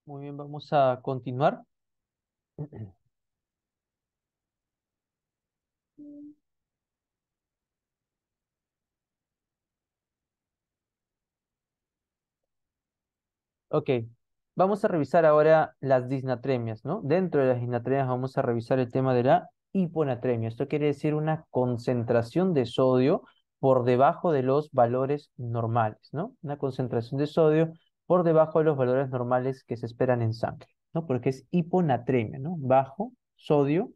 Muy bien, vamos a continuar. Ok, vamos a revisar ahora las disnatremias, ¿no? Dentro de las disnatremias vamos a revisar el tema de la hiponatremia. Esto quiere decir una concentración de sodio por debajo de los valores normales, ¿no? Una concentración de sodio por debajo de los valores normales que se esperan en sangre, ¿no? Porque es hiponatremia, ¿no? Bajo sodio,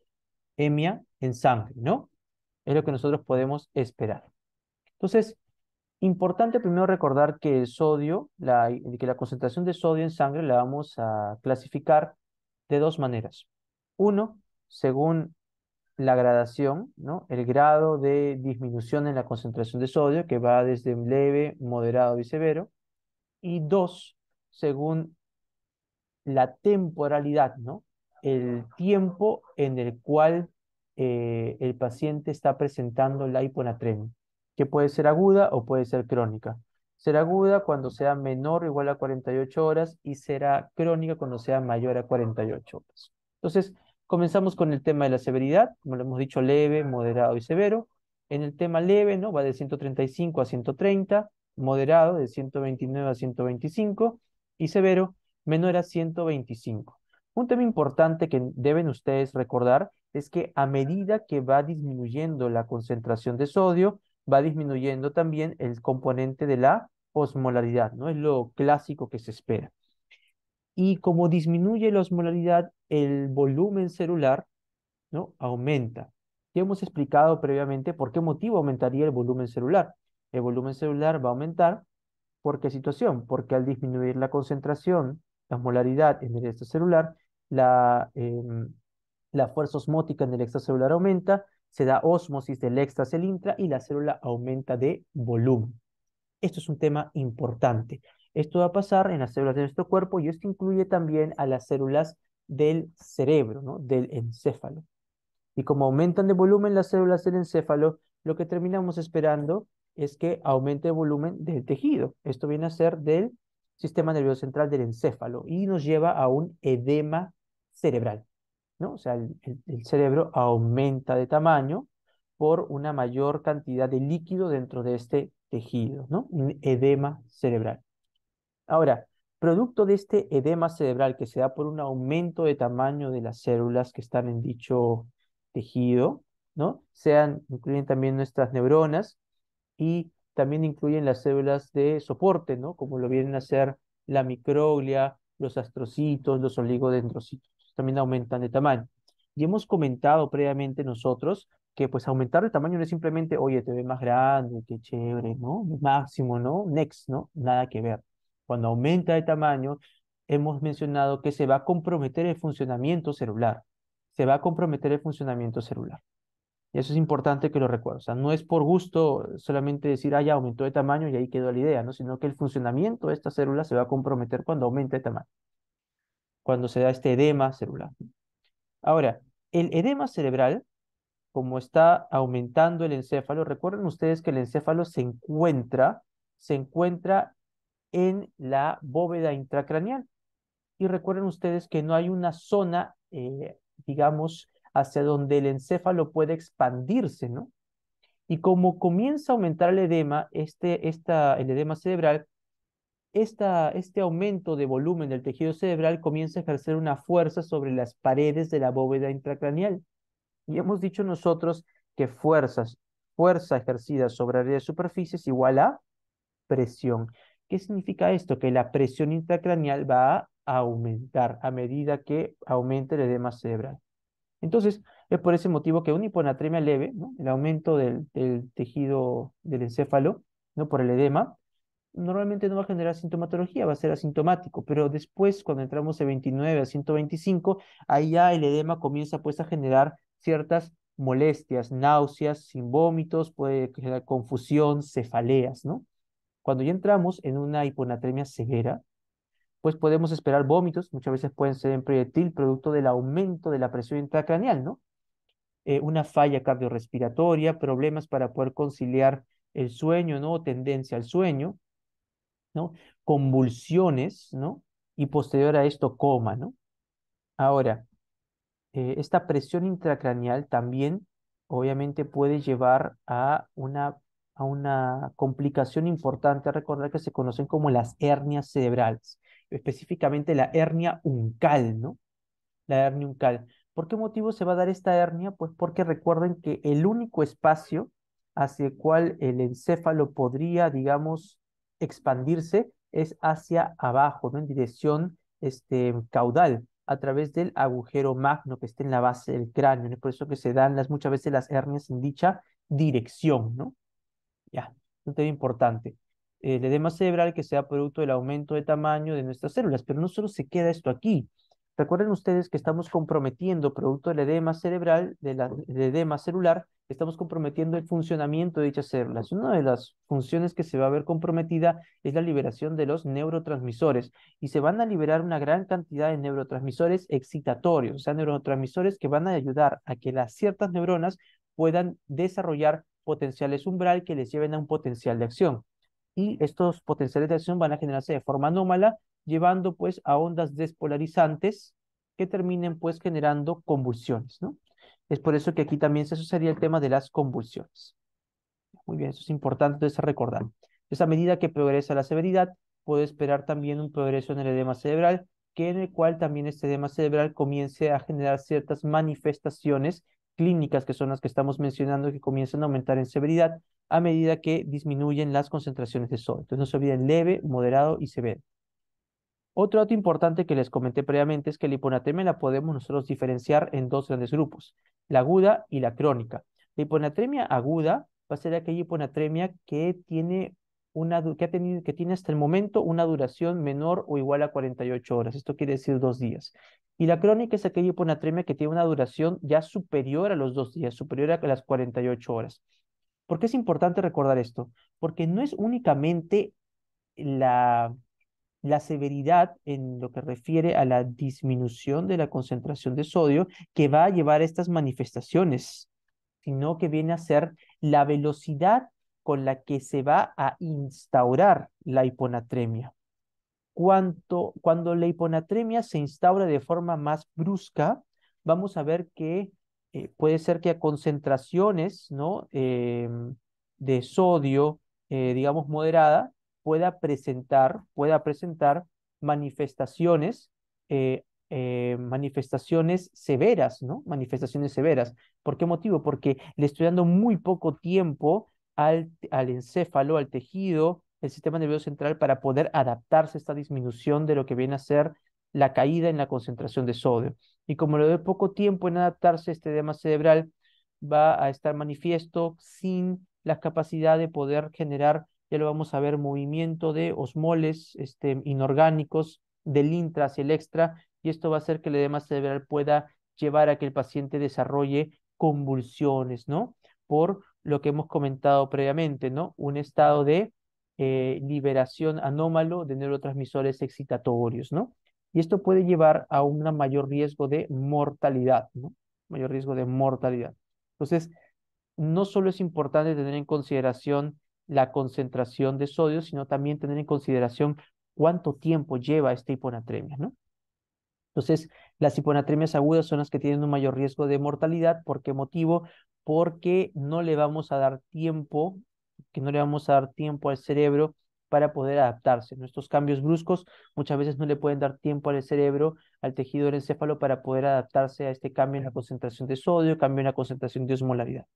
hemia en sangre, ¿no? Es lo que nosotros podemos esperar. Entonces, importante primero recordar que el sodio, que la concentración de sodio en sangre la vamos a clasificar de dos maneras. Uno, según la gradación, ¿no? El grado de disminución en la concentración de sodio, que va desde leve, moderado y severo. Y dos, según la temporalidad, ¿no? El tiempo en el cual el paciente está presentando la hiponatremia, que puede ser aguda o puede ser crónica. Será aguda cuando sea menor o igual a 48 horas y será crónica cuando sea mayor a 48 horas. Entonces, comenzamos con el tema de la severidad, como lo hemos dicho, leve, moderado y severo. En el tema leve, ¿no? Va de 135 a 130, moderado de 129 a 125 y severo menor a 125. Un tema importante que deben ustedes recordar es que a medida que va disminuyendo la concentración de sodio, va disminuyendo también el componente de la osmolaridad, ¿no? Es lo clásico que se espera. Y como disminuye la osmolaridad, el volumen celular, ¿no? Aumenta. Ya hemos explicado previamente por qué motivo aumentaría el volumen celular. El volumen celular va a aumentar. ¿Por qué situación? Porque al disminuir la concentración, la molaridad en el extracelular, la, la fuerza osmótica en el extracelular aumenta, se da ósmosis del extra al intra y la célula aumenta de volumen. Esto es un tema importante. Esto va a pasar en las células de nuestro cuerpo y esto incluye también a las células del cerebro, ¿no? Del encéfalo. Y como aumentan de volumen las células del encéfalo, lo que terminamos esperando es que aumente el volumen del tejido. Esto viene a ser del sistema nervioso central del encéfalo y nos lleva a un edema cerebral, ¿no? O sea, el cerebro aumenta de tamaño por una mayor cantidad de líquido dentro de este tejido, ¿no? Un edema cerebral. Ahora, producto de este edema cerebral que se da por un aumento de tamaño de las células que están en dicho tejido, ¿no? Incluyen también nuestras neuronas y también incluyen las células de soporte, ¿no? Como lo vienen a ser la microglia, los astrocitos, los oligodendrocitos. También aumentan de tamaño. Y hemos comentado previamente nosotros que pues aumentar de tamaño no es simplemente, oye, te ves más grande, qué chévere, ¿no? Máximo, ¿no? Next, ¿no? Nada que ver. Cuando aumenta de tamaño, hemos mencionado que se va a comprometer el funcionamiento celular. Se va a comprometer el funcionamiento celular. Y eso es importante que lo recuerdes. O sea, no es por gusto solamente decir, ah, ya aumentó de tamaño y ahí quedó la idea, ¿no? Sino que el funcionamiento de esta célula se va a comprometer cuando aumente de tamaño, cuando se da este edema celular. Ahora, el edema cerebral, como está aumentando el encéfalo, recuerden ustedes que el encéfalo se encuentra en la bóveda intracraneal. Y recuerden ustedes que no hay una zona, digamos, hacia donde el encéfalo puede expandirse, ¿no? Y como comienza a aumentar el edema, el edema cerebral, este aumento de volumen del tejido cerebral comienza a ejercer una fuerza sobre las paredes de la bóveda intracraneal. Y hemos dicho nosotros que fuerza ejercida sobre área de superficie es igual a presión. ¿Qué significa esto? Que la presión intracraneal va a aumentar a medida que aumente el edema cerebral. Entonces, es por ese motivo que una hiponatremia leve, ¿no? El aumento del tejido del encéfalo, ¿no? Por el edema, normalmente no va a generar sintomatología, va a ser asintomático, pero después, cuando entramos de 29 a 125, ahí ya el edema comienza pues a generar ciertas molestias, náuseas, sin vómitos, puede generar confusión, cefaleas, ¿no? Cuando ya entramos en una hiponatremia severa, pues podemos esperar vómitos, muchas veces pueden ser en proyectil, producto del aumento de la presión intracraneal, ¿no? Una falla cardiorrespiratoria, problemas para poder conciliar el sueño, ¿no? Tendencia al sueño, ¿no? Convulsiones, ¿no? y posterior a esto coma, ¿no? Ahora, esta presión intracraneal también obviamente puede llevar a una complicación importante. Recordar que se conocen como las hernias cerebrales, específicamente la hernia uncal, ¿no? La hernia uncal. ¿Por qué motivo se va a dar esta hernia? Pues porque recuerden que el único espacio hacia el cual el encéfalo podría, digamos, expandirse es hacia abajo, ¿no? En dirección caudal, a través del agujero magno que está en la base del cráneo, ¿no? Es por eso que se dan muchas veces las hernias en dicha dirección, ¿no? Ya, un tema importante. El edema cerebral que sea producto del aumento de tamaño de nuestras células, pero no solo se queda esto aquí. Recuerden ustedes que estamos comprometiendo, producto del edema cerebral, del edema celular, estamos comprometiendo el funcionamiento de dichas células. Una de las funciones que se va a ver comprometida es la liberación de los neurotransmisores y se van a liberar una gran cantidad de neurotransmisores excitatorios, o sea, neurotransmisores que van a ayudar a que las ciertas neuronas puedan desarrollar potenciales umbral que les lleven a un potencial de acción. Y estos potenciales de acción van a generarse de forma anómala, llevando pues a ondas despolarizantes que terminen pues generando convulsiones, ¿no? Es por eso que aquí también se asociaría el tema de las convulsiones. Muy bien, eso es importante entonces recordar. Entonces, a medida que progresa la severidad, puede esperar también un progreso en el edema cerebral, que en el cual también este edema cerebral comience a generar ciertas manifestaciones clínicas, que son las que estamos mencionando, que comienzan a aumentar en severidad a medida que disminuyen las concentraciones de sodio. Entonces, no se olviden leve, moderado y severo. Otro dato importante que les comenté previamente es que la hiponatremia la podemos nosotros diferenciar en dos grandes grupos, la aguda y la crónica. La hiponatremia aguda va a ser aquella hiponatremia que tiene que tiene hasta el momento una duración menor o igual a 48 horas. Esto quiere decir 2 días. Y la crónica es aquella hiponatremia que tiene una duración ya superior a los 2 días, superior a las 48 horas. ¿Por qué es importante recordar esto? Porque no es únicamente la severidad en lo que refiere a la disminución de la concentración de sodio que va a llevar a estas manifestaciones, sino que viene a ser la velocidad con la que se va a instaurar la hiponatremia. Cuando la hiponatremia se instaura de forma más brusca, vamos a ver que puede ser que a concentraciones, ¿no? De sodio, digamos, moderada, pueda presentar manifestaciones, manifestaciones severas, ¿no? Manifestaciones severas. ¿Por qué motivo? Porque le estoy dando muy poco tiempo al encéfalo, al tejido, el sistema nervioso central para poder adaptarse a esta disminución de lo que viene a ser la caída en la concentración de sodio. Y como le doy poco tiempo en adaptarse, este edema cerebral va a estar manifiesto sin la capacidad de poder generar, ya lo vamos a ver, movimiento de osmoles inorgánicos del intra hacia el extra, y esto va a hacer que el edema cerebral pueda llevar a que el paciente desarrolle convulsiones, ¿no? Por lo que hemos comentado previamente, ¿no? Un estado de liberación anómalo de neurotransmisores excitatorios, ¿no? Y esto puede llevar a un mayor riesgo de mortalidad, ¿no? Mayor riesgo de mortalidad. Entonces, no solo es importante tener en consideración la concentración de sodio, sino también tener en consideración cuánto tiempo lleva esta hiponatremia, ¿no? Entonces, las hiponatremias agudas son las que tienen un mayor riesgo de mortalidad. ¿Por qué motivo? Porque no le vamos a dar tiempo, que no le vamos a dar tiempo al cerebro para poder adaptarse. Nuestros cambios bruscos muchas veces no le pueden dar tiempo al cerebro, al tejido del encéfalo para poder adaptarse a este cambio en la concentración de sodio, cambio en la concentración de osmolaridad.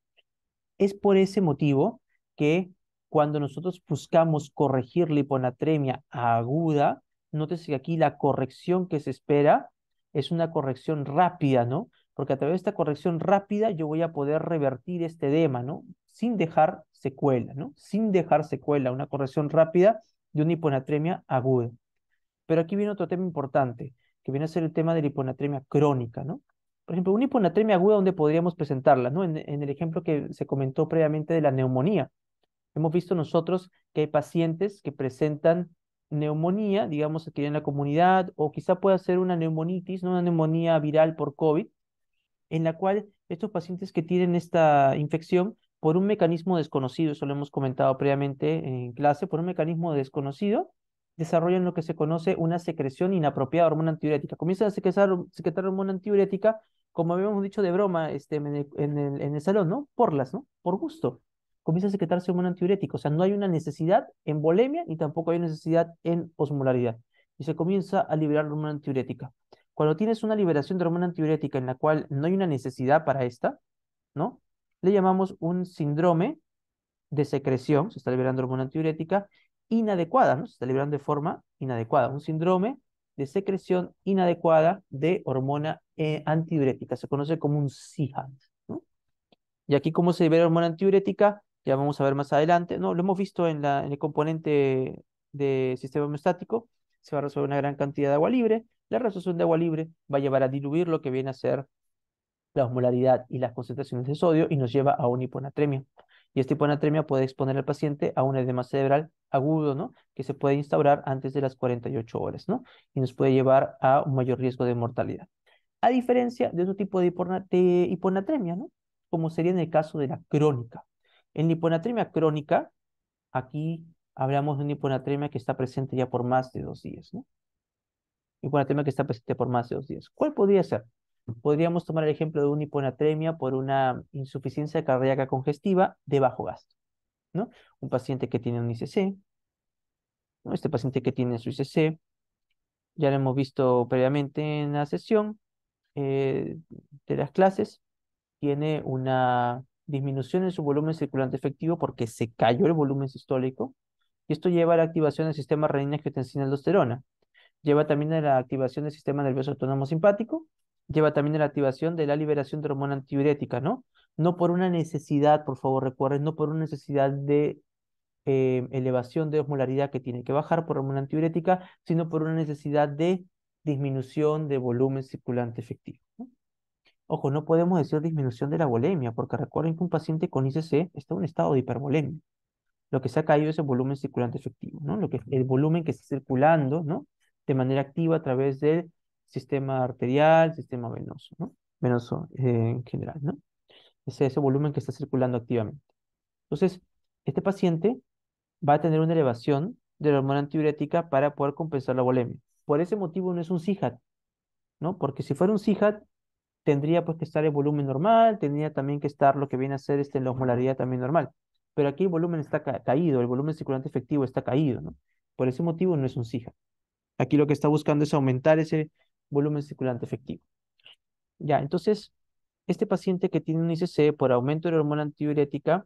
Es por ese motivo que cuando nosotros buscamos corregir la hiponatremia aguda, nótese que aquí la corrección que se espera es una corrección rápida, ¿no? Porque a través de esta corrección rápida yo voy a poder revertir este edema, ¿no? Sin dejar secuela, ¿no? Sin dejar secuela, una corrección rápida de una hiponatremia aguda. Pero aquí viene otro tema importante, que viene a ser el tema de la hiponatremia crónica, ¿no? Por ejemplo, una hiponatremia aguda, ¿dónde podríamos presentarla, ¿no? En el ejemplo que se comentó previamente de la neumonía. Hemos visto nosotros que hay pacientes que presentan neumonía, digamos, aquí en la comunidad, o quizá pueda ser una neumonitis, ¿no? Una neumonía viral por COVID, en la cual estos pacientes que tienen esta infección, por un mecanismo desconocido, eso lo hemos comentado previamente en clase, por un mecanismo desconocido, desarrollan lo que se conoce una secreción inapropiada de hormona antidiurética. Comienzan a secretar hormona antidiurética, como habíamos dicho de broma en el salón, ¿no? ¿No? Por gusto. Comienza a secretarse hormona antidiurética. O sea, no hay una necesidad en volemia ni tampoco hay necesidad en osmolaridad. Y se comienza a liberar la hormona antidiurética. Cuando tienes una liberación de hormona antidiurética en la cual no hay una necesidad para esta, ¿no? Le llamamos un síndrome de secreción, se está liberando hormona antidiurética inadecuada, ¿no? Se está liberando de forma inadecuada, un síndrome de secreción inadecuada de hormona antidiurética, se conoce como un SIHA, ¿no? Y aquí cómo se libera hormona antidiurética, ya vamos a ver más adelante, ¿no? Lo hemos visto en el componente de sistema homeostático, se va a resolver una gran cantidad de agua libre, la resolución de agua libre va a llevar a diluir lo que viene a ser la osmolaridad y las concentraciones de sodio y nos lleva a una hiponatremia. Y esta hiponatremia puede exponer al paciente a un edema cerebral agudo, ¿no? Que se puede instaurar antes de las 48 horas, ¿no? Y nos puede llevar a un mayor riesgo de mortalidad. A diferencia de otro tipo de hiponatremia, ¿no? Como sería en el caso de la crónica. En la hiponatremia crónica, aquí hablamos de una hiponatremia que está presente ya por más de 2 días, ¿no? Hiponatremia que está presente por más de 2 días. ¿Cuál podría ser? Podríamos tomar el ejemplo de una hiponatremia por una insuficiencia cardíaca congestiva de bajo gasto, ¿no? Un paciente que tiene un ICC, ¿no? Este paciente que tiene su ICC, ya lo hemos visto previamente en la sesión eh, de las clases, tiene una disminución en su volumen circulante efectivo porque se cayó el volumen sistólico, y esto lleva a la activación del sistema renina-angiotensina-aldosterona. Lleva también a la activación del sistema nervioso autónomo simpático, lleva también a la activación de la liberación de hormona antidiurética, ¿no? No por una necesidad, por favor, recuerden, no por una necesidad de elevación de osmolaridad que tiene que bajar por hormona antidiurética, sino por una necesidad de disminución de volumen circulante efectivo, ¿no? Ojo, no podemos decir disminución de la volemia, porque recuerden que un paciente con ICC está en un estado de hipervolemia. Lo que se ha caído es el volumen circulante efectivo, ¿no? El volumen que está circulando, ¿no? De manera activa a través del sistema arterial, sistema venoso, ¿no? Venoso en general, ¿no? Ese volumen que está circulando activamente. Entonces, este paciente va a tener una elevación de la hormona antidiurética para poder compensar la volemia. Por ese motivo no es un CIJAT, ¿no? Porque si fuera un CIJAT, tendría pues que estar el volumen normal, tendría también que estar lo que viene a ser la osmolaridad también normal. Pero aquí el volumen está caído, el volumen circulante efectivo está caído, ¿no? Por ese motivo no es un SIJA. Aquí lo que está buscando es aumentar ese volumen circulante efectivo. Ya, entonces, este paciente que tiene un ICC por aumento de la hormona antidiurética,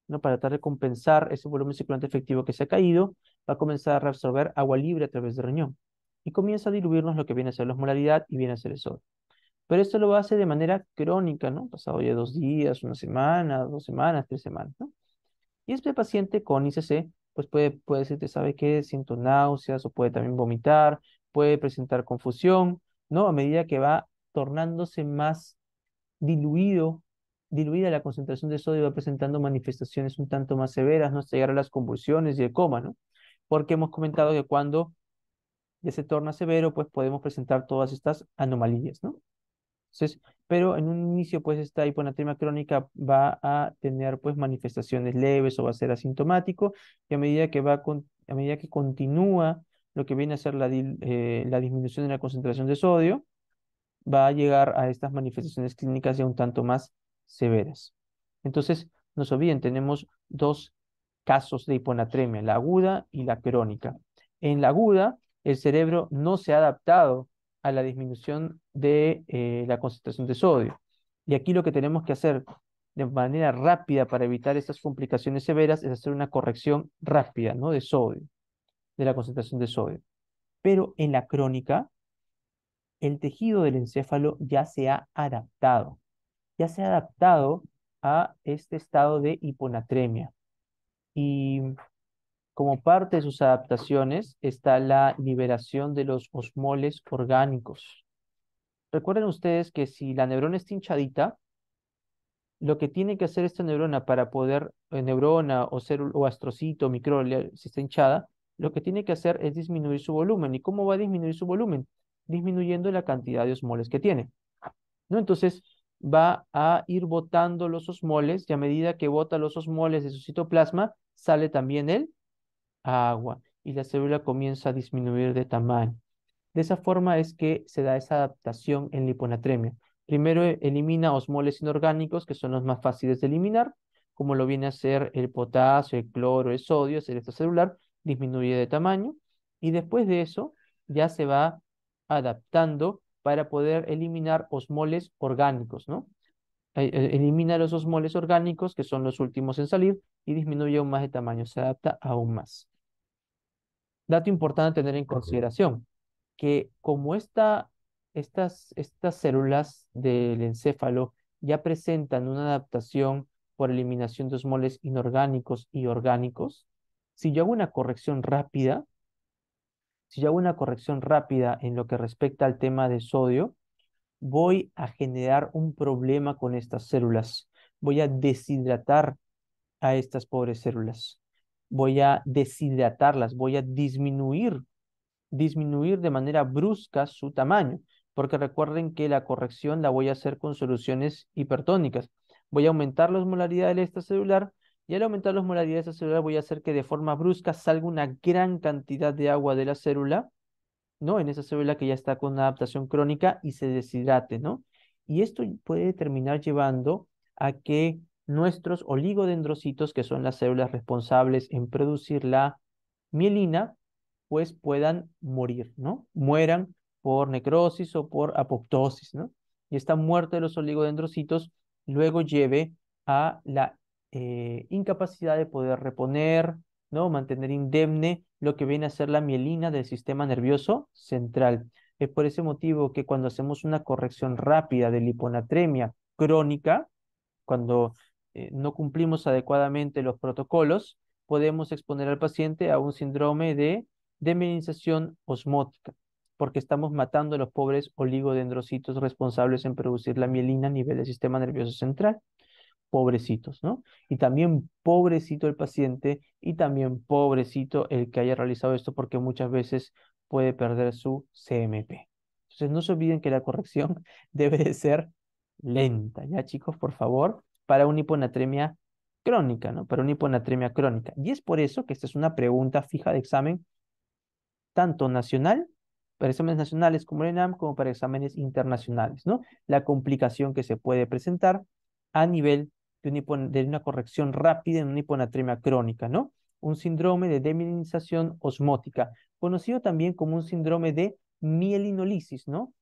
¿no? Para tratar de compensar ese volumen circulante efectivo que se ha caído, va a comenzar a reabsorber agua libre a través del riñón. Y comienza a diluirnos lo que viene a ser la osmolaridad y viene a ser el sodio. Pero esto lo hace de manera crónica, ¿no? Pasado ya 2 días, una semana, 2 semanas, 3 semanas, ¿no? Y este paciente con ICC, pues puede decirte, ¿sabe qué? Siento náuseas o puede también vomitar, puede presentar confusión, ¿no? A medida que va tornándose más diluido, diluida la concentración de sodio, va presentando manifestaciones un tanto más severas, ¿no? Hasta llegar a las convulsiones y el coma, ¿no? Porque hemos comentado que cuando ya se torna severo, pues podemos presentar todas estas anomalías, ¿no? Entonces, pero en un inicio, pues esta hiponatremia crónica va a tener pues manifestaciones leves o va a ser asintomático, y a medida que continúa lo que viene a ser la disminución de la concentración de sodio, va a llegar a estas manifestaciones clínicas ya un tanto más severas. Entonces, no se olviden, tenemos dos casos de hiponatremia, la aguda y la crónica. En la aguda, el cerebro no se ha adaptado a la disminución de la concentración de sodio. Y aquí lo que tenemos que hacer de manera rápida para evitar estas complicaciones severas es hacer una corrección rápida, ¿no? De sodio, de la concentración de sodio. Pero en la crónica, el tejido del encéfalo ya se ha adaptado a este estado de hiponatremia. Y como parte de sus adaptaciones está la liberación de los osmoles orgánicos. Recuerden ustedes que si la neurona está hinchadita, lo que tiene que hacer esta neurona para poder, neurona o célula o astrocito, microglia, si está hinchada, lo que tiene que hacer es disminuir su volumen. ¿Y cómo va a disminuir su volumen? Disminuyendo la cantidad de osmoles que tiene, ¿no? Entonces va a ir botando los osmoles y a medida que bota los osmoles de su citoplasma, sale también el agua. y la célula comienza a disminuir de tamaño. De esa forma es que se da esa adaptación en la hiponatremia. Primero elimina osmoles inorgánicos, que son los más fáciles de eliminar, como lo viene a ser el potasio, el cloro, el sodio, el extracelular, disminuye de tamaño, y después de eso ya se va adaptando para poder eliminar osmoles orgánicos, ¿no? Elimina los osmoles orgánicos, que son los últimos en salir, y disminuye aún más de tamaño, se adapta aún más. Dato importante a tener en consideración, que como estas células del encéfalo ya presentan una adaptación por eliminación de osmoles inorgánicos y orgánicos, si yo hago una corrección rápida, si yo hago una corrección rápida en lo que respecta al tema de sodio, voy a generar un problema con estas células. Voy a deshidratar a estas pobres células. Voy a deshidratarlas, voy a disminuir de manera brusca su tamaño, porque recuerden que la corrección la voy a hacer con soluciones hipertónicas. Voy a aumentar la osmolaridad del extracelular y al aumentar la osmolaridad extracelular voy a hacer que de forma brusca salga una gran cantidad de agua de la célula, ¿no? En esa célula que ya está con una adaptación crónica y se deshidrate, ¿no? Y esto puede terminar llevando a que nuestros oligodendrocitos, que son las células responsables en producir la mielina, pues puedan morir, ¿no? Mueran por necrosis o por apoptosis, ¿no? Y esta muerte de los oligodendrocitos luego lleve a la incapacidad de poder reponer, ¿no? Mantener indemne lo que viene a ser la mielina del sistema nervioso central. Es por ese motivo que cuando hacemos una corrección rápida de la hiponatremia crónica, cuando no cumplimos adecuadamente los protocolos, podemos exponer al paciente a un síndrome de demilinización osmótica, porque estamos matando a los pobres oligodendrocitos responsables en producir la mielina a nivel del sistema nervioso central. Pobrecitos, ¿no? Y también pobrecito el paciente y también pobrecito el que haya realizado esto porque muchas veces puede perder su CMP. Entonces no se olviden que la corrección debe de ser lenta, ¿ya chicos? Por favor, para una hiponatremia crónica, ¿no? Para una hiponatremia crónica. Y es por eso que esta es una pregunta fija de examen tanto nacional, para exámenes nacionales como el ENAM, como para exámenes internacionales, ¿no? La complicación que se puede presentar a nivel de una corrección rápida en una hiponatremia crónica, ¿no? Un síndrome de demilinización osmótica, conocido también como un síndrome de mielinolisis, ¿no?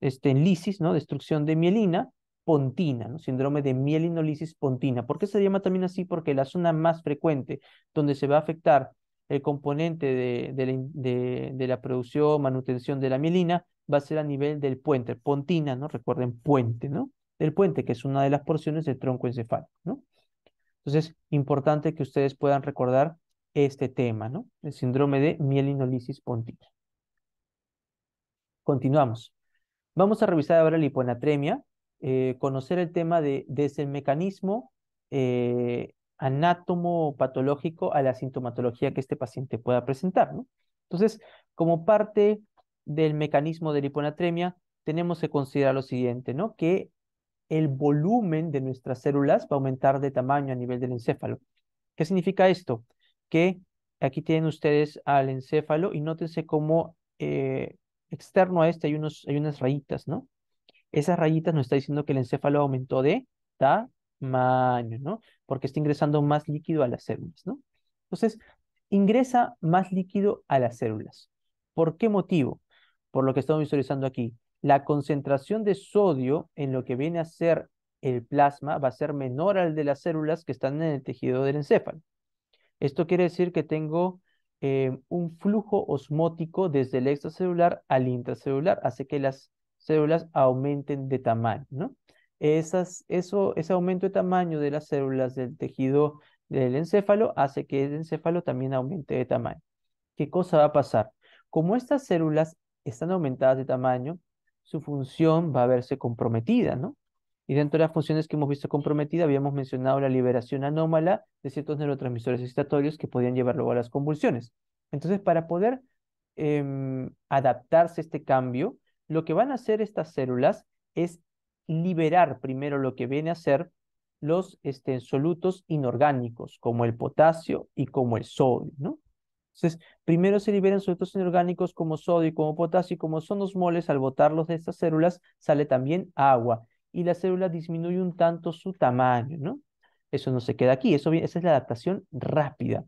En lisis, ¿no? Destrucción de mielina, pontina, ¿no? Síndrome de mielinolisis pontina. ¿Por qué se llama también así? Porque la zona más frecuente donde se va a afectar el componente de la producción, manutención de la mielina, va a ser a nivel del puente, pontina, ¿no? Recuerden, puente, ¿no? Del puente, que es una de las porciones del tronco encefálico, ¿no? Entonces, importante que ustedes puedan recordar este tema, ¿no? El síndrome de mielinolisis pontina. Continuamos. Vamos a revisar ahora la hiponatremia, conocer el tema desde el mecanismo anátomo-patológico a la sintomatología que este paciente pueda presentar, ¿no? Entonces, como parte del mecanismo de la hiponatremia, tenemos que considerar lo siguiente, ¿no? Que el volumen de nuestras células va a aumentar de tamaño a nivel del encéfalo. ¿Qué significa esto? Que aquí tienen ustedes al encéfalo y nótense cómo externo a este hay unas rayitas, ¿no? Esas rayitas nos está diciendo que el encéfalo aumentó de tamaño, ¿no? Porque está ingresando más líquido a las células, ¿no? Entonces, ingresa más líquido a las células. ¿Por qué motivo? Por lo que estamos visualizando aquí. La concentración de sodio en lo que viene a ser el plasma va a ser menor al de las células que están en el tejido del encéfalo. Esto quiere decir que tengo un flujo osmótico desde el extracelular al intracelular, hace que las células aumenten de tamaño, ¿no? Ese aumento de tamaño de las células del tejido del encéfalo hace que el encéfalo también aumente de tamaño. ¿Qué cosa va a pasar? Como estas células están aumentadas de tamaño, su función va a verse comprometida, ¿no? Y dentro de las funciones que hemos visto comprometidas, habíamos mencionado la liberación anómala de ciertos neurotransmisores excitatorios que podían llevar luego a las convulsiones. Entonces, para poder adaptarse a este cambio, lo que van a hacer estas células es liberar primero lo que viene a ser los solutos inorgánicos, como el potasio y como el sodio, ¿no? Entonces, primero se liberan sueltos inorgánicos como sodio y como potasio, y como son osmoles, al botarlos de estas células, sale también agua, y la célula disminuye un tanto su tamaño, ¿no? Eso no se queda aquí, esa es la adaptación rápida.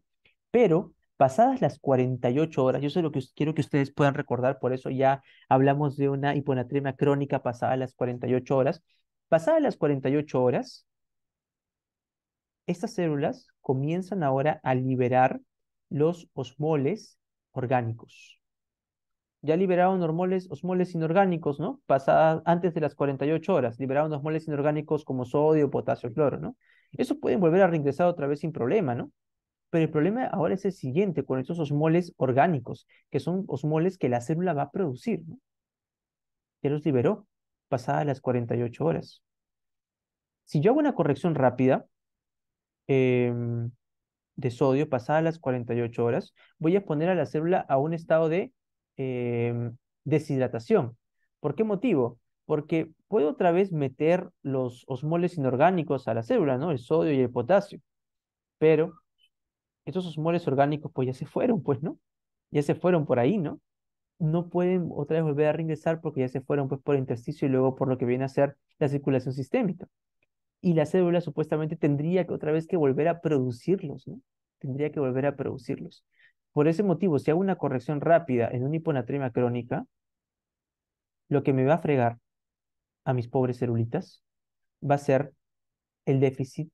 Pero pasadas las 48 horas, yo sé lo que quiero que ustedes puedan recordar, por eso ya hablamos de una hiponatremia crónica pasada las 48 horas. Pasadas las 48 horas, estas células comienzan ahora a liberar los osmoles orgánicos. Ya liberaron osmoles inorgánicos, ¿no? Pasadas antes de las 48 horas, liberaron osmoles inorgánicos como sodio, potasio, cloro, ¿no? Eso pueden volver a reingresar otra vez sin problema, ¿no? Pero el problema ahora es el siguiente, con estos osmoles orgánicos, que son osmoles que la célula va a producir, ¿no? Ya los liberó pasadas las 48 horas. Si yo hago una corrección rápida, em, de sodio pasadas las 48 horas, voy a poner a la célula a un estado de deshidratación. ¿Por qué motivo? Porque puedo otra vez meter los osmoles inorgánicos a la célula, ¿no? El sodio y el potasio, pero estos osmoles orgánicos pues ya se fueron, pues, ¿no? Ya se fueron por ahí, ¿no? No pueden otra vez volver a reingresar porque ya se fueron pues por el intersticio y luego por lo que viene a ser la circulación sistémica. Y la célula supuestamente tendría que otra vez que volver a producirlos, ¿no? Tendría que volver a producirlos. Por ese motivo, si hago una corrección rápida en una hiponatremia crónica, lo que me va a fregar a mis pobres celulitas va a ser el déficit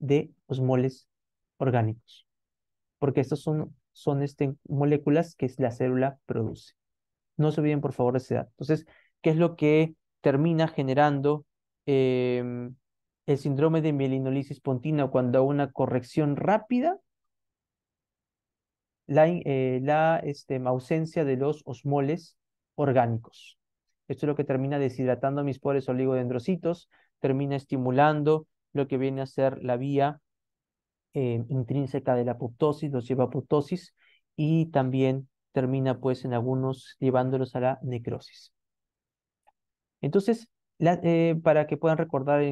de osmoles orgánicos, porque estos son moléculas que la célula produce. No se olviden, por favor, de esa edad. Entonces, ¿qué es lo que termina generando el síndrome de mielinolisis pontina cuando hago una corrección rápida? La ausencia de los osmoles orgánicos. Esto es lo que termina deshidratando mis pobres oligodendrocitos, termina estimulando lo que viene a ser la vía intrínseca de la apoptosis, los lleva a apoptosis y también termina pues en algunos llevándolos a la necrosis. Entonces, para que puedan recordar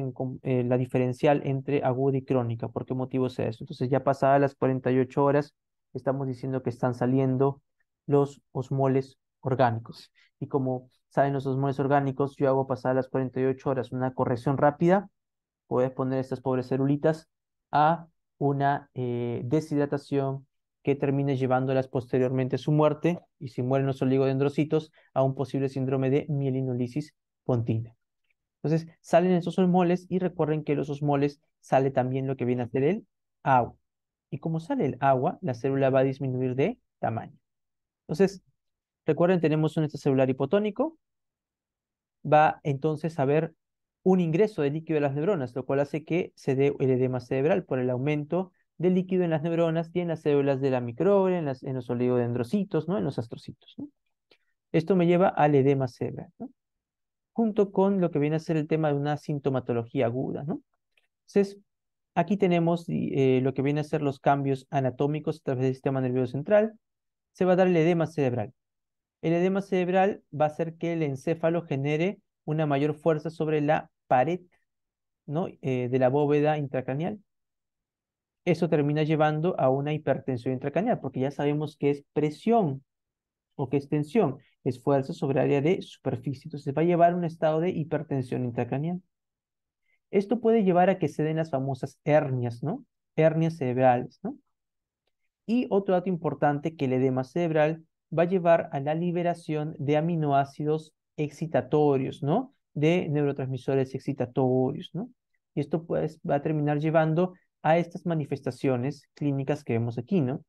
la diferencial entre aguda y crónica, ¿por qué motivo sea eso? Entonces, ya pasadas las 48 horas, estamos diciendo que están saliendo los osmoles orgánicos. Y como salen los osmoles orgánicos, yo hago pasadas las 48 horas una corrección rápida, puedes poner estas pobres celulitas a una deshidratación que termine llevándolas posteriormente a su muerte, y si mueren los oligodendrocitos, a un posible síndrome de mielinolisis pontina. Entonces, salen esos osmoles y recuerden que los osmoles sale también lo que viene a ser el agua. Y como sale el agua, la célula va a disminuir de tamaño. Entonces, recuerden, tenemos un extracelular hipotónico, va entonces a haber un ingreso de líquido a las neuronas, lo cual hace que se dé el edema cerebral por el aumento del líquido en las neuronas y en las células de la microglia, en los oligodendrocitos, ¿no? En los astrocitos, ¿no? Esto me lleva al edema cerebral, ¿no? Junto con lo que viene a ser el tema de una sintomatología aguda, ¿no? Entonces, aquí tenemos lo que viene a ser los cambios anatómicos a través del sistema nervioso central. Se va a dar el edema cerebral. El edema cerebral va a hacer que el encéfalo genere una mayor fuerza sobre la pared, ¿no? De la bóveda intracraneal. Eso termina llevando a una hipertensión intracraneal, porque ya sabemos que es presión o que es tensión, es fuerza sobre área de superficie. Entonces va a llevar a un estado de hipertensión intracraneal. Esto puede llevar a que se den las famosas hernias, ¿no? Hernias cerebrales, ¿no? Y otro dato importante, que el edema cerebral va a llevar a la liberación de aminoácidos excitatorios, ¿no? De neurotransmisores excitatorios, ¿no? Y esto pues va a terminar llevando a estas manifestaciones clínicas que vemos aquí, ¿no?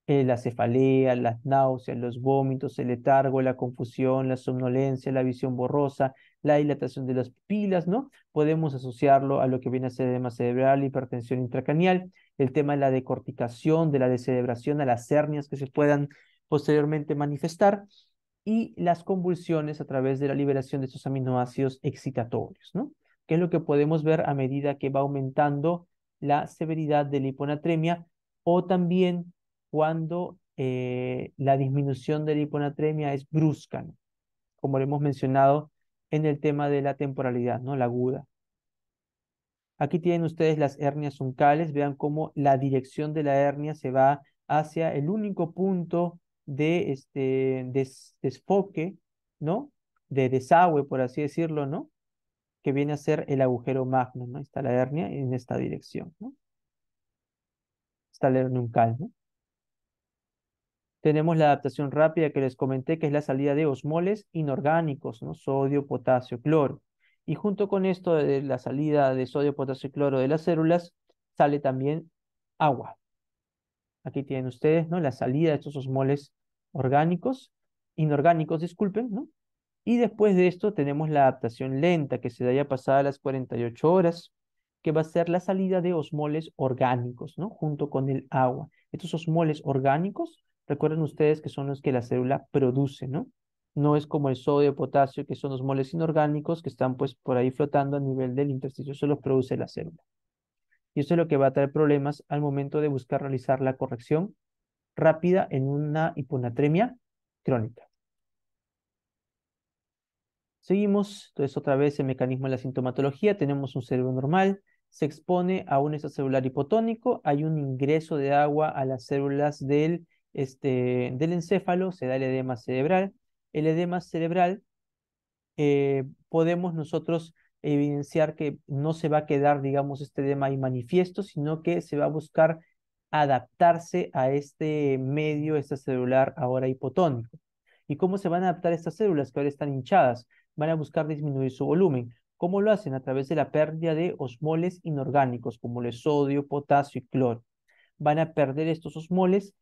La cefalea, las náuseas, los vómitos, el letargo, la confusión, la somnolencia, la visión borrosa, la dilatación de las pupilas, ¿no? Podemos asociarlo a lo que viene a ser edema cerebral, hipertensión intracraneal, el tema de la decorticación, de la descerebración, a las hernias que se puedan posteriormente manifestar, y las convulsiones a través de la liberación de estos aminoácidos excitatorios, ¿no? Que es lo que podemos ver a medida que va aumentando la severidad de la hiponatremia, o también cuando la disminución de la hiponatremia es brusca, ¿no? Como lo hemos mencionado en el tema de la temporalidad, ¿no? La aguda. Aquí tienen ustedes las hernias uncales, vean cómo la dirección de la hernia se va hacia el único punto de desfoque, ¿no? De desagüe, por así decirlo, ¿no? Que viene a ser el agujero magno, ¿no? Está la hernia en esta dirección, ¿no? Está la hernia uncal, ¿no? Tenemos la adaptación rápida que les comenté, que es la salida de osmoles inorgánicos, ¿no? Sodio, potasio, cloro. Y junto con esto de la salida de sodio, potasio y cloro de las células, sale también agua. Aquí tienen ustedes, ¿no? La salida de estos osmoles orgánicos, inorgánicos, disculpen, ¿no? Y después de esto tenemos la adaptación lenta, que se da ya pasada las 48 horas, que va a ser la salida de osmoles orgánicos, ¿no? Junto con el agua. Estos osmoles orgánicos, recuerden ustedes que son los que la célula produce, ¿no? No es como el sodio, potasio, que son osmoles inorgánicos que están pues por ahí flotando a nivel del intersticio, eso los produce la célula. Y eso es lo que va a traer problemas al momento de buscar realizar la corrección rápida en una hiponatremia crónica. Seguimos, entonces otra vez el mecanismo de la sintomatología, tenemos un cerebro normal, se expone a un extracelular hipotónico, hay un ingreso de agua a las células del encéfalo, se da el edema cerebral. El edema cerebral podemos nosotros evidenciar que no se va a quedar, digamos, este edema ahí manifiesto, sino que se va a buscar adaptarse a este medio extracelular ahora hipotónico. ¿Y cómo se van a adaptar estas células que ahora están hinchadas? Van a buscar disminuir su volumen. ¿Cómo lo hacen? A través de la pérdida de osmoles inorgánicos, como el sodio, potasio y cloro. Van a perder estos osmoles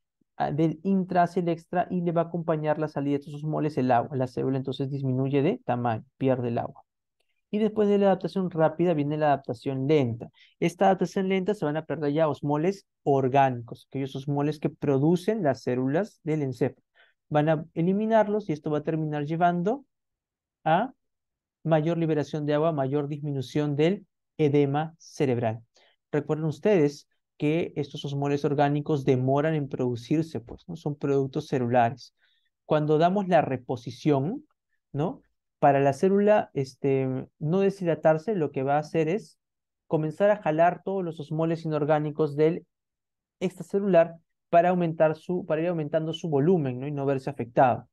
del intra hacia el extra y le va a acompañar la salida de estos osmoles el agua. La célula entonces disminuye de tamaño, pierde el agua. Y después de la adaptación rápida viene la adaptación lenta. Esta adaptación lenta se van a perder ya osmoles orgánicos, aquellos osmoles que producen las células del encéfalo. Van a eliminarlos y esto va a terminar llevando a mayor liberación de agua, mayor disminución del edema cerebral. Recuerden ustedes que estos osmoles orgánicos demoran en producirse, pues, ¿no? Son productos celulares. Cuando damos la reposición, ¿no? Para la célula no deshidratarse, lo que va a hacer es comenzar a jalar todos los osmoles inorgánicos del extracelular para ir aumentando su volumen, ¿no? Y no verse afectado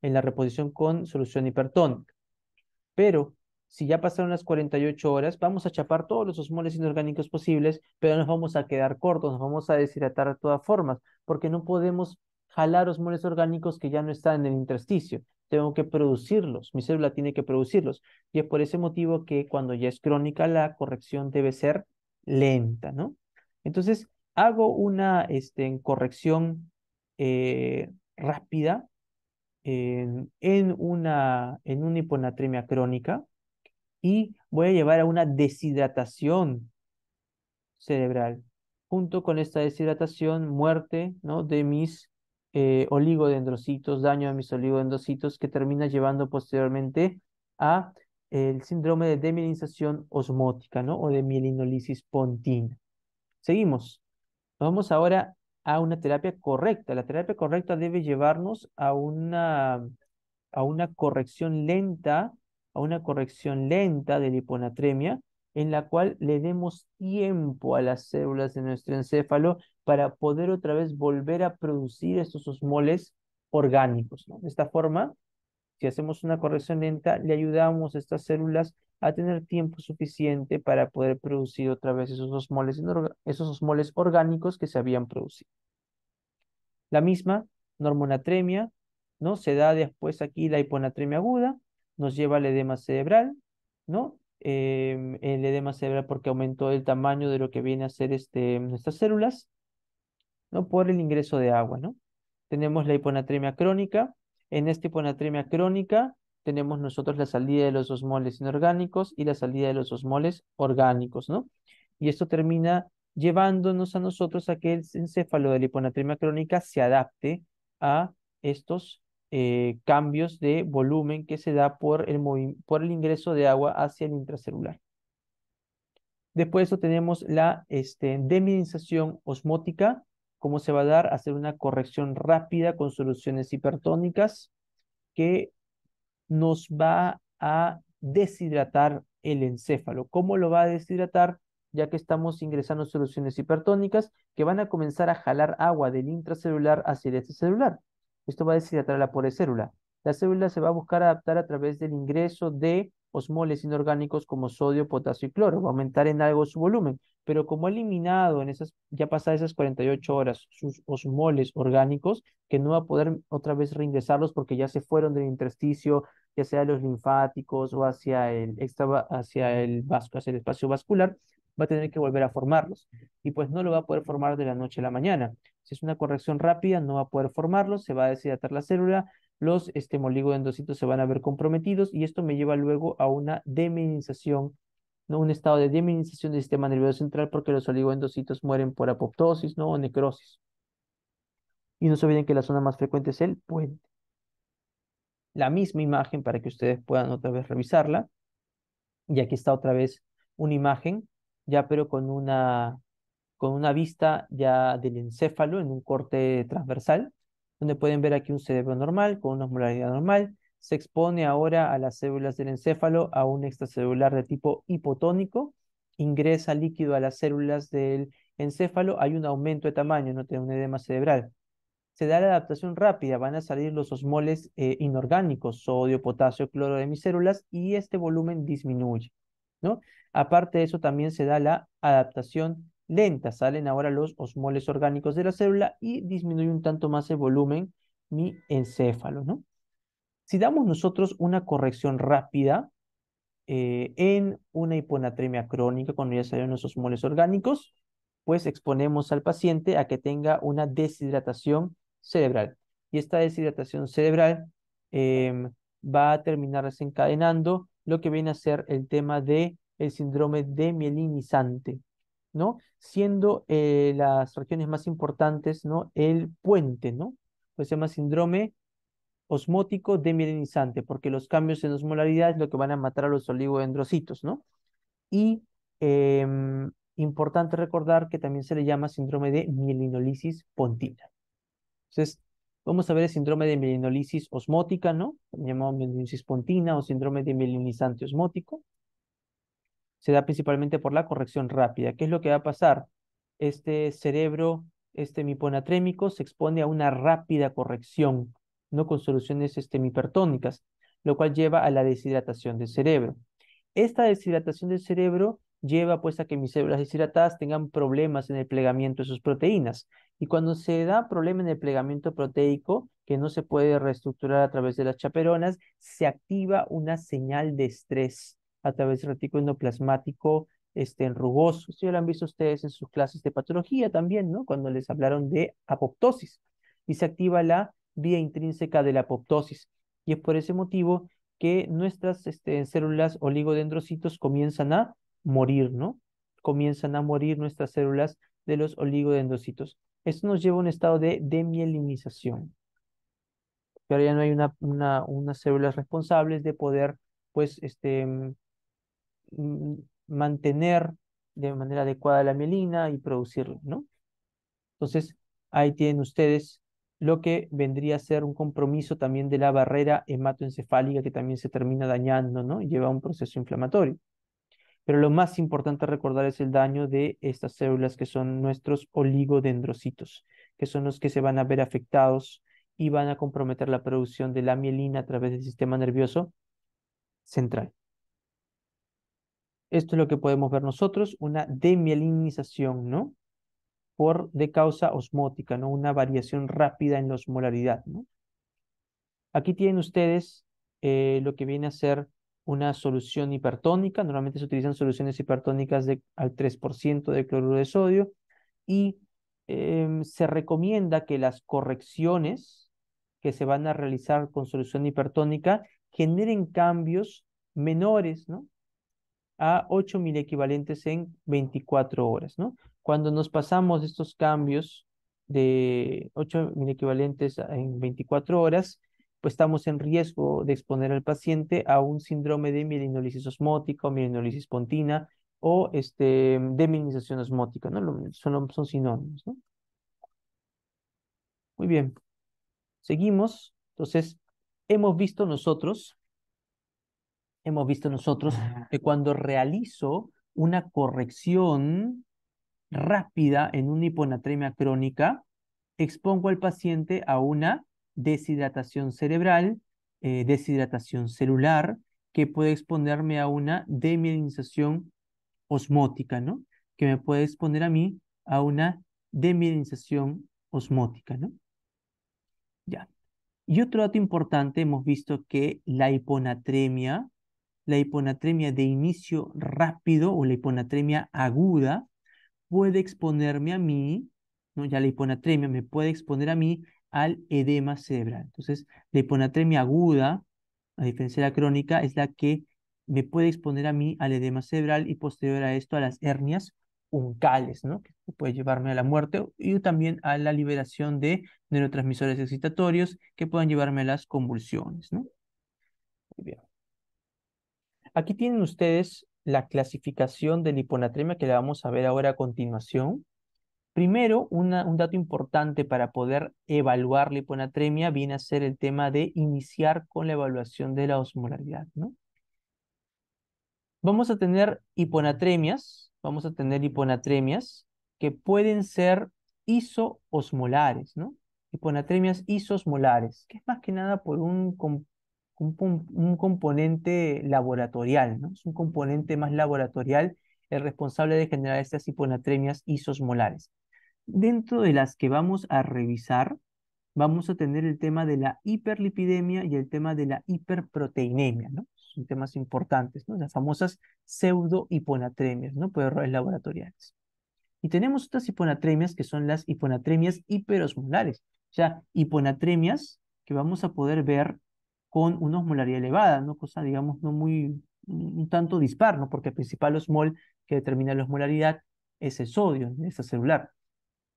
en la reposición con solución hipertónica. Pero si ya pasaron las 48 horas, vamos a chapar todos los osmoles inorgánicos posibles, pero nos vamos a quedar cortos, nos vamos a deshidratar de todas formas, porque no podemos jalar osmoles orgánicos que ya no están en el intersticio. Tengo que producirlos, mi célula tiene que producirlos. Y es por ese motivo que cuando ya es crónica, la corrección debe ser lenta, ¿no? Entonces, hago una corrección rápida en una hiponatremia crónica y voy a llevar a una deshidratación cerebral. Junto con esta deshidratación, muerte, ¿no? de mis oligodendrocitos, daño de mis oligodendrocitos que termina llevando posteriormente a el síndrome de demilinización osmótica, ¿no? O de mielinolisis pontina. Seguimos. Vamos ahora a una terapia correcta. La terapia correcta debe llevarnos a una corrección lenta, a una corrección lenta de la hiponatremia, en la cual le demos tiempo a las células de nuestro encéfalo para poder otra vez volver a producir estos osmoles orgánicos, ¿no? De esta forma, si hacemos una corrección lenta, le ayudamos a estas células a tener tiempo suficiente para poder producir otra vez esos osmoles orgánicos que se habían producido. La misma normonatremia, ¿no? Se da después aquí la hiponatremia aguda, nos lleva al edema cerebral, ¿no? El edema cerebral porque aumentó el tamaño de lo que viene a ser nuestras células, ¿no? Por el ingreso de agua, ¿no? Tenemos la hiponatremia crónica. En esta hiponatremia crónica tenemos nosotros la salida de los osmoles inorgánicos y la salida de los osmoles orgánicos, ¿no? Y esto termina llevándonos a nosotros a que el encéfalo de la hiponatremia crónica se adapte a estos cambios de volumen que se da por el ingreso de agua hacia el intracelular. Después de eso tenemos la deminización osmótica. ¿Cómo se va a dar? Hacer una corrección rápida con soluciones hipertónicas que nos va a deshidratar el encéfalo. ¿Cómo lo va a deshidratar? ya que estamos ingresando soluciones hipertónicas que van a comenzar a jalar agua del intracelular hacia el extracelular. Esto va a deshidratar la célula. La célula se va a buscar adaptar a través del ingreso de osmoles inorgánicos como sodio, potasio y cloro. Va a aumentar en algo su volumen, pero como ha eliminado en esas, ya pasadas esas 48 horas sus osmoles orgánicos, que no va a poder otra vez reingresarlos porque ya se fueron del intersticio, ya sea los linfáticos o hacia el hacia el espacio vascular, va a tener que volver a formarlos. Y pues no lo va a poder formar de la noche a la mañana. Si es una corrección rápida, no va a poder formarlos, se va a deshidratar la célula, los oligodendrocitos se van a ver comprometidos y esto me lleva luego a una deminización, ¿no? Un estado de deminización del sistema nervioso central porque los oligodendrocitos mueren por apoptosis, ¿no? O necrosis. Y no se olviden que la zona más frecuente es el puente. La misma imagen para que ustedes puedan otra vez revisarla. Y aquí está otra vez una imagen, ya pero con una vista ya del encéfalo en un corte transversal, donde pueden ver aquí un cerebro normal, con una osmolaridad normal. Se expone ahora a las células del encéfalo a un extracelular de tipo hipotónico, ingresa líquido a las células del encéfalo, hay un aumento de tamaño, no tiene un edema cerebral. Se da la adaptación rápida, van a salir los osmoles inorgánicos, sodio, potasio, cloro de mis células y este volumen disminuye, ¿no? Aparte de eso también se da la adaptación lenta, salen ahora los osmoles orgánicos de la célula y disminuye un tanto más el volumen mi encéfalo, ¿no? Si damos nosotros una corrección rápida, en una hiponatremia crónica, cuando ya salieron los osmoles orgánicos, pues exponemos al paciente a que tenga una deshidratación cerebral. Y esta deshidratación cerebral va a terminar desencadenando lo que viene a ser el tema de el síndrome demielinizante, ¿no? Siendo las regiones más importantes, ¿no? El puente, ¿no? Pues se llama síndrome osmótico demielinizante, porque los cambios en osmolaridad es lo que van a matar a los oligodendrocitos, ¿no? Y importante recordar que también se le llama síndrome de mielinolisis pontina. Entonces, vamos a ver el síndrome de mielinolisis osmótica, ¿no? Llamado mielinolisis pontina o síndrome de mielinizante osmótico. Se da principalmente por la corrección rápida. ¿Qué es lo que va a pasar? Este cerebro, este miponatrémico, se expone a una rápida corrección, no con soluciones hipertónicas, lo cual lleva a la deshidratación del cerebro. Esta deshidratación del cerebro lleva pues a que mis células deshidratadas tengan problemas en el plegamiento de sus proteínas. Y cuando se da problema en el plegamiento proteico, que no se puede reestructurar a través de las chaperonas, se activa una señal de estrés a través del retículo endoplasmático rugoso. Esto ya lo han visto ustedes en sus clases de patología también, ¿no? Cuando les hablaron de apoptosis. Y se activa la vía intrínseca de la apoptosis. Y es por ese motivo que nuestras células oligodendrocitos comienzan a morir, ¿no? Comienzan a morir nuestras células de los oligodendrocitos. Esto nos lleva a un estado de demielinización. Pero ya no hay unas células responsables de poder, pues, mantener de manera adecuada la mielina y producirla, ¿no? Entonces, ahí tienen ustedes lo que vendría a ser un compromiso también de la barrera hematoencefálica que también se termina dañando, ¿no? Y lleva a un proceso inflamatorio. Pero lo más importante a recordar es el daño de estas células que son nuestros oligodendrocitos, que son los que se van a ver afectados y van a comprometer la producción de la mielina a través del sistema nervioso central. Esto es lo que podemos ver nosotros, una demielinización, ¿no? De causa osmótica, ¿no? Una variación rápida en la osmolaridad, ¿no? Aquí tienen ustedes lo que viene a ser una solución hipertónica. Normalmente se utilizan soluciones hipertónicas al 3% de cloruro de sodio y se recomienda que las correcciones que se van a realizar con solución hipertónica generen cambios menores, ¿no? A 8 equivalentes en 24 horas, ¿no? Cuando nos pasamos estos cambios de 8 equivalentes en 24 horas, pues estamos en riesgo de exponer al paciente a un síndrome de mielinolisis osmótica o mielinolisis pontina o demilinización osmótica, ¿no? Son sinónimos, ¿no? Muy bien, seguimos. Entonces, hemos visto nosotros hemos visto nosotros que cuando realizo una corrección rápida en una hiponatremia crónica, expongo al paciente a una deshidratación cerebral, deshidratación celular, que puede exponerme a una demielinización osmótica, ¿no? Que me puede exponer a mí a una demielinización osmótica, ¿no? Ya. Y otro dato importante, hemos visto que la hiponatremia de inicio rápido o la hiponatremia aguda, puede exponerme a mí, ¿no? Ya la hiponatremia me puede exponer a mí al edema cerebral. Entonces, la hiponatremia aguda, a diferencia de la crónica, es la que me puede exponer a mí al edema cerebral y posterior a esto a las hernias uncales, ¿no? Que puede llevarme a la muerte y también a la liberación de neurotransmisores excitatorios que puedan llevarme a las convulsiones, ¿no? Muy bien. Aquí tienen ustedes la clasificación de la hiponatremia que la vamos a ver ahora a continuación. Primero, un dato importante para poder evaluar la hiponatremia viene a ser el tema de iniciar con la evaluación de la osmolaridad, ¿no? Vamos a tener hiponatremias que pueden ser isoosmolares, ¿no? Hiponatremias isosmolares, que es más que nada por un componente laboratorial, ¿no? Es un componente más laboratorial el responsable de generar estas hiponatremias isosmolares. Dentro de las que vamos a revisar, vamos a tener el tema de la hiperlipidemia y el tema de la hiperproteinemia, ¿no? Son temas importantes, ¿no? Las famosas pseudohiponatremias, ¿no? Por errores laboratoriales. Y tenemos otras hiponatremias que son las hiponatremias hiperosmolares, o sea, hiponatremias que vamos a poder ver con una osmolaridad elevada, ¿no? Cosa, digamos, no muy, un tanto dispar, ¿no? Porque el principal osmol que determina la osmolaridad es el sodio, celular.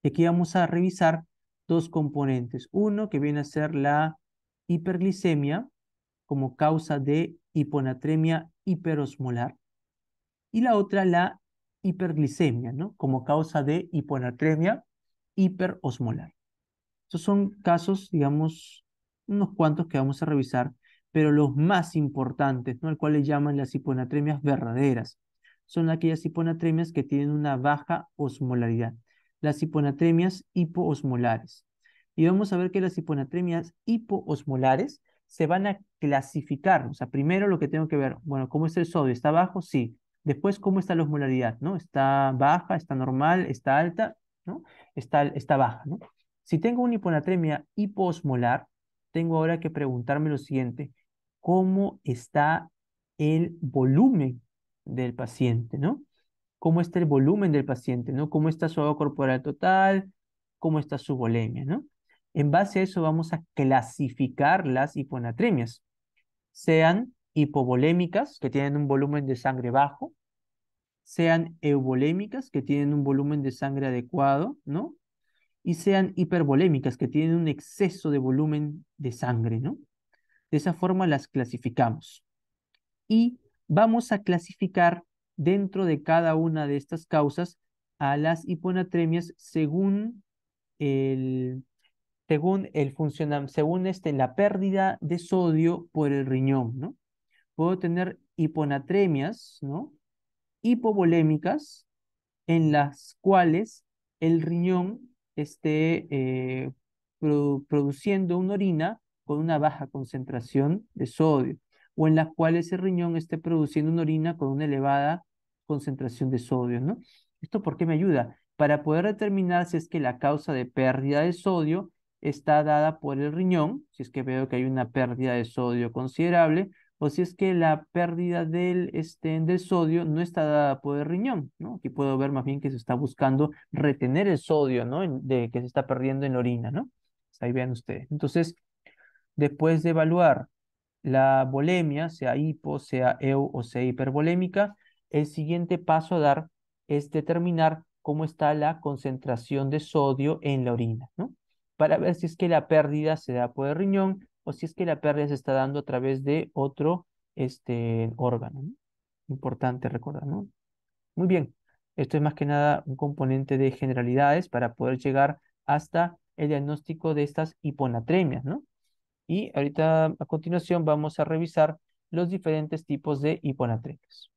Y aquí vamos a revisar dos componentes. Uno que viene a ser la hiperglicemia como causa de hiponatremia hiperosmolar. Y la otra la hiperglicemia, ¿no? Como causa de hiponatremia hiperosmolar. Estos son casos, digamos, unos cuantos que vamos a revisar, pero los más importantes, ¿no? Al cual le llaman las hiponatremias verdaderas. Son aquellas hiponatremias que tienen una baja osmolaridad. Las hiponatremias hipoosmolares. Y vamos a ver que las hiponatremias hipoosmolares se van a clasificar. O sea, primero lo que tengo que ver, bueno, ¿cómo es el sodio? ¿Está bajo? Sí. Después, ¿cómo está la osmolaridad? ¿No? ¿Está baja? ¿Está normal? ¿Está alta? ¿No? Está baja, ¿no? Si tengo una hiponatremia hiposmolar, tengo ahora que preguntarme lo siguiente: ¿cómo está el volumen del paciente, ¿no? ¿Cómo está el volumen del paciente, ¿no? ¿Cómo está su agua corporal total? ¿Cómo está su volemia, ¿no? En base a eso vamos a clasificar las hiponatremias, sean hipovolémicas, que tienen un volumen de sangre bajo, sean euvolémicas, que tienen un volumen de sangre adecuado, ¿no? Y sean hipervolémicas, que tienen un exceso de volumen de sangre, ¿no? De esa forma las clasificamos. Y vamos a clasificar dentro de cada una de estas causas a las hiponatremias según la pérdida de sodio por el riñón, ¿no? Puedo tener hiponatremias, ¿no? Hipovolémicas, en las cuales el riñón esté produciendo una orina con una baja concentración de sodio, o en las cuales el riñón esté produciendo una orina con una elevada concentración de sodio, ¿no? ¿Esto por qué me ayuda? Para poder determinar si es que la causa de pérdida de sodio está dada por el riñón, si es que veo que hay una pérdida de sodio considerable, o si es que la pérdida del sodio no está dada por el riñón, ¿no? Aquí puedo ver más bien que se está buscando retener el sodio, ¿no? De que se está perdiendo en la orina, ¿no? Ahí vean ustedes. Entonces, después de evaluar la volemia, sea hipo, sea eu o sea hipervolémica, el siguiente paso a dar es determinar cómo está la concentración de sodio en la orina, ¿no? Para ver si es que la pérdida se da por el riñón o si es que la pérdida se está dando a través de otro órgano, ¿no? Importante recordar, ¿no? Muy bien. Esto es más que nada un componente de generalidades para poder llegar hasta el diagnóstico de estas hiponatremias, ¿no? Y ahorita a continuación vamos a revisar los diferentes tipos de hiponatremias.